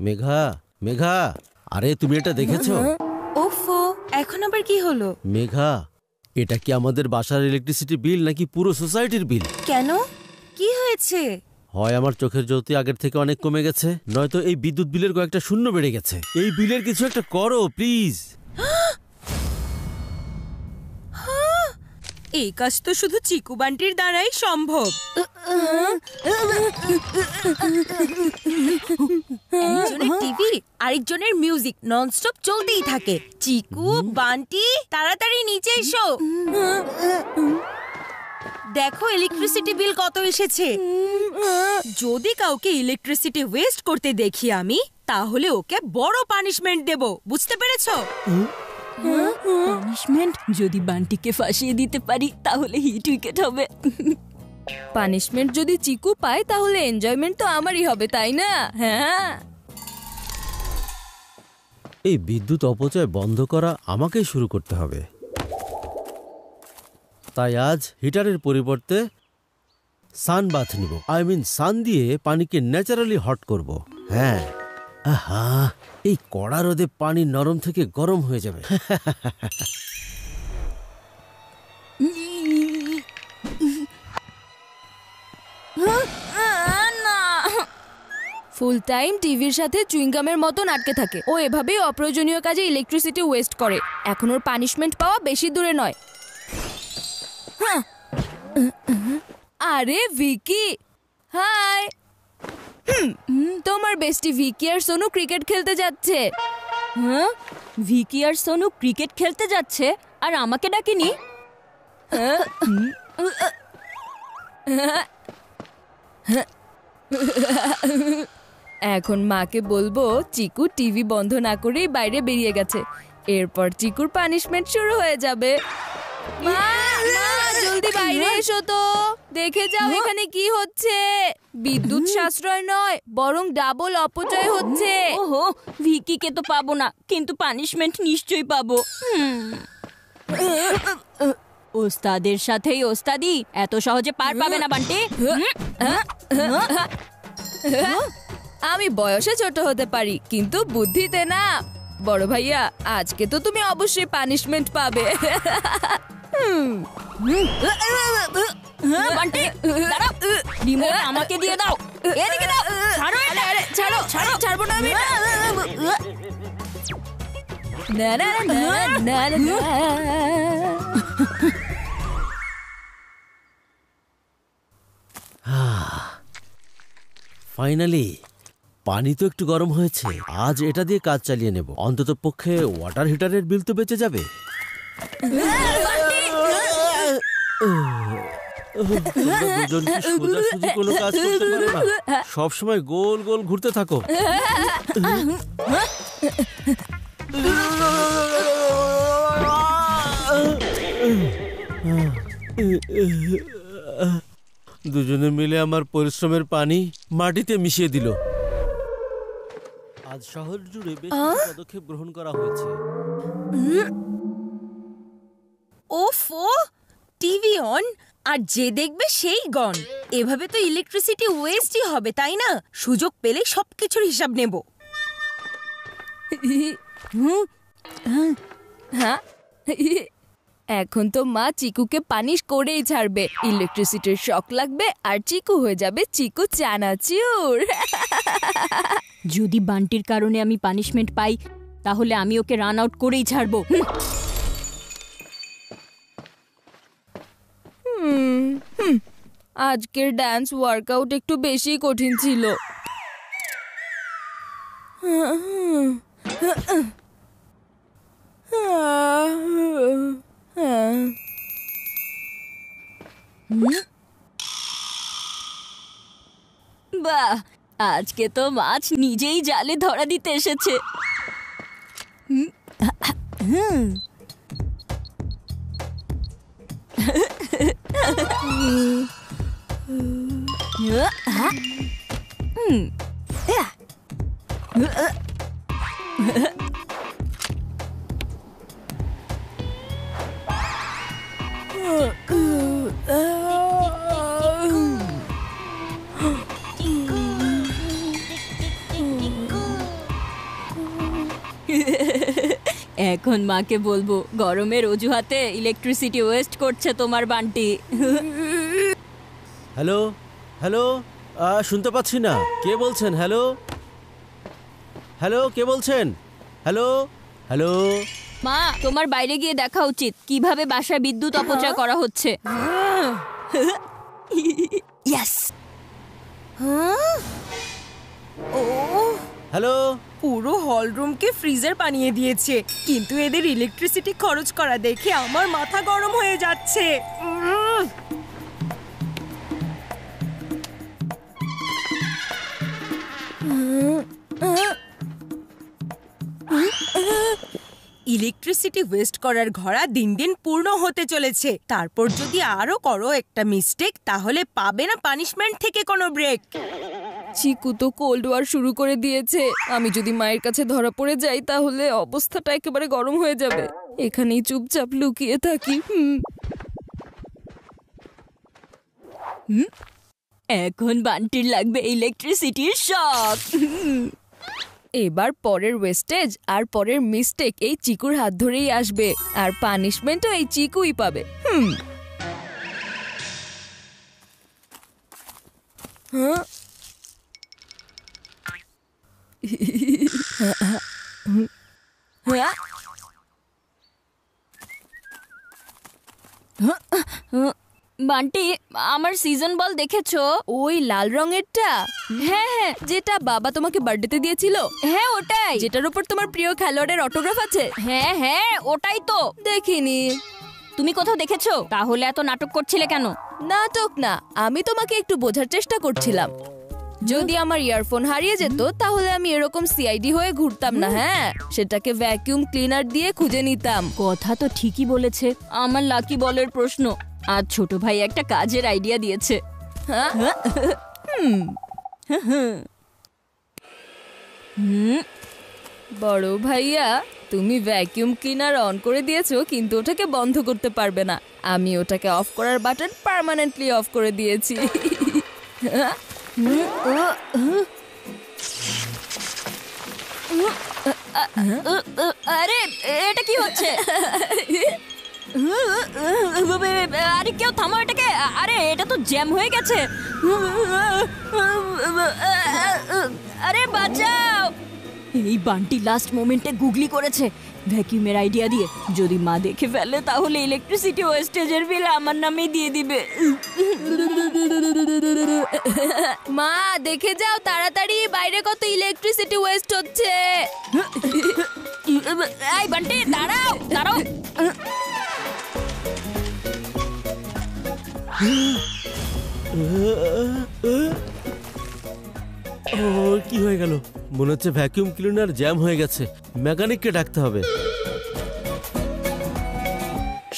মেঘা, মেঘা, আরে তুমি এটা দেখেছো? ওফো, এখন আবার কি হলো? মেঘা, এটা কি আমাদের বাসার ইলেকট্রিসিটি বিল নাকি পুরো সোসাইটির বিল? কেন, কি হয়েছে? হয় আমার চোখের জ্যোতি আগের থেকে অনেক কমে গেছে, নয়তো এই বিদ্যুৎ বিলের কয়েকটা শূন্য বেড়ে গেছে। এই বিলের কিছু একটা করো প্লিজ। এই কাজ তো শুধু চিকু বান্টির দ্বারাই সম্ভব। একজনের টিভি আরেকজনের মিউজিক ননস্টপ চলতেই থাকে। চিকু, বান্টি, তাড়াতাড়ি নিচে এসো। দেখো ইলেকট্রিসিটি বিল কত এসেছে। যদি কাউকে ইলেকট্রিসিটি ওয়েস্ট করতে দেখি আমি, তাহলে ওকে বড় পানিশমেন্ট দেব, বুঝতে পেরেছো? পানিশমেন্ট? যদি বান্টিকে ফাঁসিয়ে দিতে পারি তাহলে হিট উইকেট হবে। পানিশমেন্ট যদি চিকু পায় তাহলে এনজয়মেন্ট তো আমারই হবে, তাই না? হ্যাঁ, এই বিদ্যুৎ অপচয় বন্ধ করা আমাকেই শুরু করতে হবে। তাই আজ হিটারের পরিবর্তে সান বাথ নিব। সান দিয়ে পানিকে ন্যাচারালি হট করব। হ্যাঁ, আহা, এই কড়া রোদে পানি নরম থেকে গরম হয়ে যাবে। ফুল টাইম টিভির সাথে চুইংগামের মতন আটকে থাকে। ও এভাবেই অপ্রয়োজনীয় কাজে ইলেকট্রিসিটি ওয়েস্ট করে। এখন ওর পানিশমেন্ট পাওয়া বেশি দূরে নয়। আরে ভিকি, হাই। তোমার বেস্টি ভিকি আর সোনু ক্রিকেট খেলতে যাচ্ছে। হ্যাঁ, ভিকি আর সোনু ক্রিকেট খেলতে যাচ্ছে আর আমাকে ডাকেনি? এখন মাকে বলবো চিকু টিভি বন্ধ না করেই বাইরে বেরিয়ে গেছে। এরপর চিকুর পানিশমেন্ট শুরু হয়ে যাবে। মা, জলদি বাইরে এসো তো, দেখে যাও এখানে কি হচ্ছে। বিদ্যুৎ সাশ্রয় নয়, বরং ডাবল অপচয় হচ্ছে। ওহো, ভিকিকে তো পাবো না, কিন্তু পানিশমেন্ট নিশ্চয়ই পাবো। ওস্তাদের সাথেই ওস্তাদি, এত সহজে পার পাবে না বান্টি। আমি বয়সে ছোট হতে পারি, কিন্তু বুদ্ধিতে না। বড় ভাইয়া, আজকে তো তুমি অবশ্যই পানিশমেন্ট পাবে। বান্টি, দাঁড়াও, রিমোট আমাকে দিয়ে দাও। এদিকে দাও। ছাড়ো এটা। ছাড়ো, ছাড়ো, ছাড়বো না আমি। না না না না না। ফাইনালি পানি তো একটু গরম হয়েছে। আজ এটা দিয়ে কাজ চালিয়ে নেব। অন্তত পক্ষে ওয়াটার হিটারের বিল তো বেঁচে যাবে। দুজন কি সোজাসুজি কোনো কাজ করতে পারে না? সবসময় গোল গোল ঘুরতে থাকো। দুজনে মিলে আমার পরিশ্রমের পানি মাটিতে মিশিয়ে দিল। আজ শহর জুড়ে বেশ কিছু পদক্ষেপ গ্রহণ করা হয়েছে। ওফো, টিভি অন আর যে দেখবে সেই গন। এভাবে তো ইলেকট্রিসিটি ওয়েস্টই হবে, তাই না? সুযোগ পেলে সবকিছুর হিসাব নেব। হ্যাঁ, এখন তো মা চিকুকে পানিশ করেই ছাড়বে। ইলেকট্রিসিটির শক লাগবে আর চিকু হয়ে যাবে চিকু চানাচুর। যদি বান্টির কারণে আমি পানিশমেন্ট পাই, তাহলে আমি ওকে রান আউট করেই ছাড়বো। আজকের ডান্স ওয়ার্কআউট একটু বেশি কঠিন ছিল। বাহ, আজকে তো মাছ নিজেই জালে ধরা দিতে এসেছে। এখন মাকে বলবো গরমের অজুহাতে ইলেকট্রিসিটি ওয়েস্ট করছে তোমার বান্টি। হ্যালো হ্যালো, শুনতে পাচ্ছি না, কে বলছেন? হ্যালো হ্যালো, কে বলছেন? Hello hello. মা, তোমার বাইরে গিয়ে দেখা উচিত কিভাবে বাসায় বিদ্যুৎ অপচয় করা হচ্ছে। ইয়েস। ও হ্যালো। পুরো হল রুমকে ফ্রিজার বানিয়ে দিয়েছে, কিন্তু এদের ইলেকট্রিসিটি খরচ করা দেখে আমার মাথা গরম হয়ে যাচ্ছে। ইলেকট্রিসিটি ওয়েস্ট করার ঘোড়া দিন দিন পূর্ণ হতে চলেছে। তারপর যদি আরো করো একটা মিস্টেক, তাহলে পাবে না পানিশমেন্ট থেকে কোনো ব্রেক। চিকু তো কোল্ড ওয়ার শুরু করে দিয়েছে। আমি যদি মায়ের কাছে ধরা পড়ে যাই তাহলে অবস্থাটা একেবারে গরম হয়ে যাবে। এখানেই চুপচাপ লুকিয়ে থাকি। এখন বান্টির লাগবে ইলেকট্রিসিটির শক। এবার পরের ওয়েস্টেজ আর পরের মিস্টেক এই চিকুর হাত ধরেই আসবে, আর পানিশমেন্টও এই চিকুই পাবে। বান্টি, আমার সিজন বল দেখেছো? ওই লাল রঙেরটা? হ্যাঁ হ্যাঁ, যেটা বাবা তোমাকে বার্থডেতে দিয়েছিল। হ্যাঁ ওটাই। যেটার উপর তোমার প্রিয় খেলোয়াড়ের অটোগ্রাফ আছে। হ্যাঁ হ্যাঁ ওটাই তো। দেখিনি। তুমি কোথাও দেখেছো? তাহলে এত নাটক করছিলে কেন? নাটক না, আমি তোমাকে একটু বোঝার চেষ্টা করছিলাম। যদি আমার ইয়ারফোন হারিয়ে যেত তাহলে আমি এরকম সিআইডি হয়ে ঘুরতাম না। হ্যাঁ, সেটাকে ভ্যাকুয়াম ক্লিনার দিয়ে খুঁজে নিতাম। কথা তো ঠিকই বলেছে। আমার লাকি বলের প্রশ্ন, আর ছোট ভাই একটা কাজের আইডিয়া দিয়েছে। হ্যাঁ? বড় ভাইয়া, তুমি ভ্যাকুয়াম ক্লিনার অন করে দিয়েছো, কিন্তু ওটাকে বন্ধ করতে পারবে না। আমি ওটাকে অফ করার বাটন পার্মানেন্টলি অফ করে দিয়েছি। আরে এটা কি হচ্ছে? আরে কেউ থামো এটাকে। আরে এটা তো জ্যাম হয়ে গেছে। আরে বাঁচাও। এই বান্টি লাস্ট মোমেন্টে গুগলি করেছে ভ্যাকিউমের আইডিয়া দিয়ে। যদি মা দেখে ফেলে তাহলে ইলেকট্রিসিটি ওয়েস্টেজের বিল আমার নামেই দিয়ে দিবে। মা দেখে যাও তাড়াতাড়ি, বাইরে কত ইলেকট্রিসিটি ওয়েস্ট হচ্ছে। এই বান্টি দাঁড়াও দাঁড়াও। কি হয়ে গেল? মনে হচ্ছে ভ্যাকুয়াম ক্লিনার জ্যাম হয়ে গেছে, মেকানিককে ডাকতে হবে।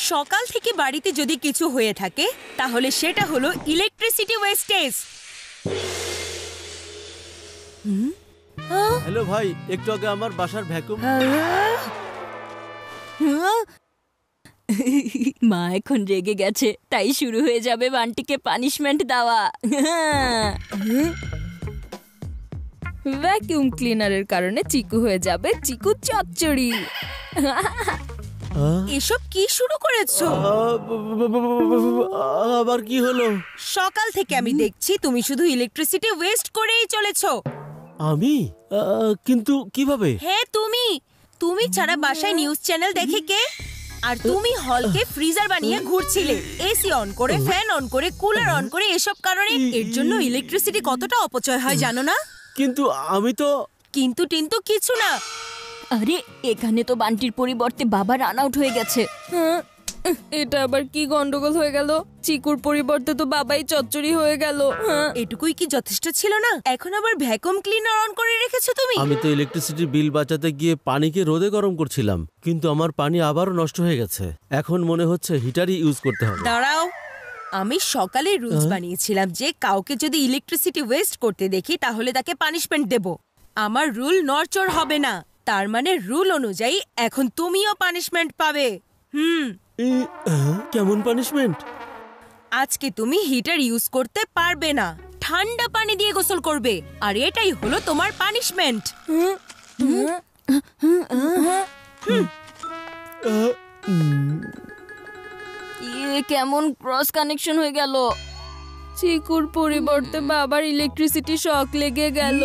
সকাল থেকে বাড়িতে যদি কিছু হয়ে থাকে তাহলে সেটা হলো ইলেকট্রিসিটি ওয়েস্টেজ। হ্যালো ভাই, একটু আগে আমার বাসার ভ্যাকুয়াম। মা এখন রেগে গেছে, তাই শুরু হয়ে যাবে বান্টিকে পানিশমেন্ট দেওয়া। ভ্যাকুয়াম ক্লিনারের কারণে চিকু হয়ে যাবে চিকু চচ্চড়ি। এসব কি শুরু করেছো? আবার কি হলো? সকাল থেকে আমি দেখছি তুমি শুধু ইলেকট্রিসিটি ওয়েস্ট করেই চলেছো। আমি? কিন্তু কিভাবে? হ্যাঁ তুমি ছাড়া বাসায় নিউজ চ্যানেল দেখে কে? আর তুমি হলকে ফ্রিজার বানিয়ে ঘুরছিলে, এসি অন করে, ফ্যান অন করে, কুলার অন করে। এসব কারণে এর জন্য ইলেকট্রিসিটি কতটা অপচয় হয় জানো না? কিন্তু আমি তো। কিন্তু কিছু না। আরে এখানে তো বান্টির পরিবর্তে বাবা রান আউট হয়ে গেছে। এটা আবার কি গন্ডগোল হয়ে গেল? চিকুর পরিবর্তে তো বাবাই চচ্চড়ি হয়ে গেল। এটুকুই কি যথেষ্ট ছিল না? এখন আবার ভ্যাকুয়াম ক্লিনার অন করে রেখেছো তুমি। আমি তো ইলেকট্রিসিটি বিল বাঁচাতে গিয়ে পানিকে রোদে গরম করছিলাম, কিন্তু আমার পানি আবারও নষ্ট হয়ে গেছে। এখন মনে হচ্ছে হিটারই ইউজ করতে হবে। দাঁড়াও, আমি সকালে রুলস বানিয়েছিলাম যে কাউকে যদি ইলেকট্রিসিটি ওয়েস্ট করতে দেখি তাহলে তাকে পানিশমেন্ট দেব। আমার রুল নড়চড় হবে না। তার মানে রুল অনুযায়ী এখন তুমিও পানিশমেন্ট পাবে। কেমন পানিশমেন্ট? আজকে তুমি হিটার ইউজ করতে পারবে না, ঠান্ডা পানি দিয়ে গোসল করবে, আর এটাই হলো তোমার পানিশমেন্ট। কেমন ক্রস কানেকশন হয়ে গেল। চিকুর পরিবর্তে বাবার ইলেকট্রিসিটি শক লেগে গেল।